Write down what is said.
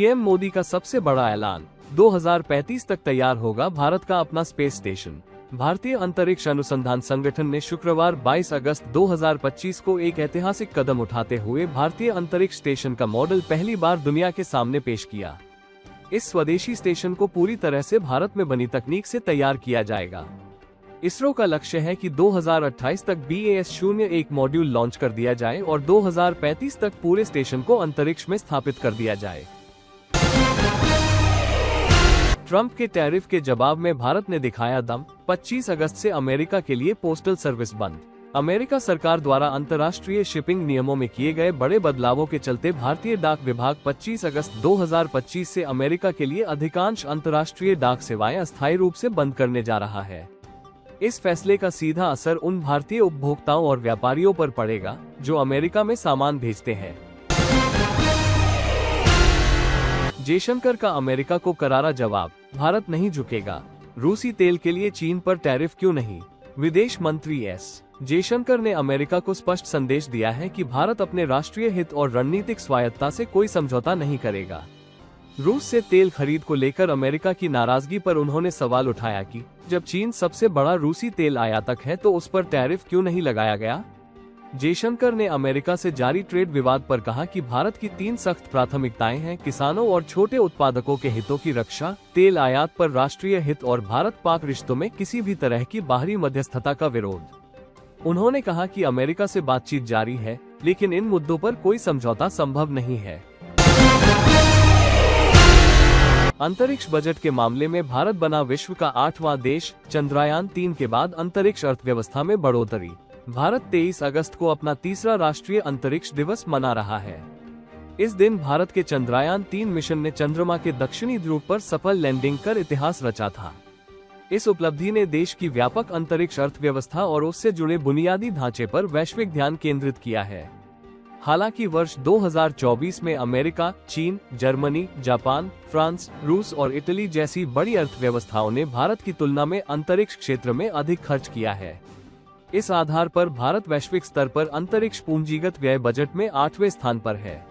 PM Modi का सबसे बड़ा ऐलान, 2035 तक तैयार होगा भारत का अपना स्पेस स्टेशन। भारतीय अंतरिक्ष अनुसंधान संगठन ने शुक्रवार 22 अगस्त 2025 को एक ऐतिहासिक कदम उठाते हुए भारतीय अंतरिक्ष स्टेशन का मॉडल पहली बार दुनिया के सामने पेश किया। इस स्वदेशी स्टेशन को पूरी तरह से भारत में बनी तकनीक से तैयार किया जाएगा। इसरो का लक्ष्य है कि 2028 तक BAS-01 मॉड्यूल लॉन्च कर दिया जाए और 2035 तक पूरे स्टेशन को अंतरिक्ष में स्थापित कर दिया जाए। ट्रंप के टैरिफ के जवाब में भारत ने दिखाया दम, 25 अगस्त से अमेरिका के लिए पोस्टल सर्विस बंद। अमेरिका सरकार द्वारा अंतर्राष्ट्रीय शिपिंग नियमों में किए गए बड़े बदलावों के चलते भारतीय डाक विभाग 25 अगस्त 2025 से अमेरिका के लिए अधिकांश अंतर्राष्ट्रीय डाक सेवाएं अस्थायी रूप से बंद करने जा रहा है। इस फैसले का सीधा असर उन भारतीय उपभोक्ताओं और व्यापारियों पर पड़ेगा जो अमेरिका में सामान भेजते हैं। जयशंकर का अमेरिका को करारा जवाब, भारत नहीं झुकेगा। रूसी तेल के लिए चीन पर टैरिफ क्यों नहीं? विदेश मंत्री एस जयशंकर ने अमेरिका को स्पष्ट संदेश दिया है कि भारत अपने राष्ट्रीय हित और रणनीतिक स्वायत्तता से कोई समझौता नहीं करेगा। रूस से तेल खरीद को लेकर अमेरिका की नाराजगी पर उन्होंने सवाल उठाया कि जब चीन सबसे बड़ा रूसी तेल आयातक है तो उस पर टैरिफ क्यों नहीं लगाया गया। जयशंकर ने अमेरिका से जारी ट्रेड विवाद पर कहा कि भारत की 3 सख्त प्राथमिकताएं हैं: किसानों और छोटे उत्पादकों के हितों की रक्षा, तेल आयात पर राष्ट्रीय हित और भारत-पाक रिश्तों में किसी भी तरह की बाहरी मध्यस्थता का विरोध। उन्होंने कहा कि अमेरिका से बातचीत जारी है, लेकिन इन मुद्दों पर कोई समझौता संभव नहीं है। अंतरिक्ष बजट के मामले में भारत बना विश्व का 8वां देश, चंद्रयान-3 के बाद अंतरिक्ष अर्थव्यवस्था में बढ़ोतरी। भारत 23 अगस्त को अपना तीसरा राष्ट्रीय अंतरिक्ष दिवस मना रहा है। इस दिन भारत के चंद्रयान-3 मिशन ने चंद्रमा के दक्षिणी ध्रुव पर सफल लैंडिंग कर इतिहास रचा था। इस उपलब्धि ने देश की व्यापक अंतरिक्ष अर्थव्यवस्था और उससे जुड़े बुनियादी ढांचे पर वैश्विक ध्यान केंद्रित किया है। हालांकि वर्ष 2024 में अमेरिका, चीन, जर्मनी, जापान, फ्रांस, रूस और इटली जैसी बड़ी अर्थव्यवस्थाओं ने भारत की तुलना में अंतरिक्ष क्षेत्र में अधिक खर्च किया है। इस आधार पर भारत वैश्विक स्तर पर अंतरिक्ष पूंजीगत व्यय बजट में 8वें स्थान पर है।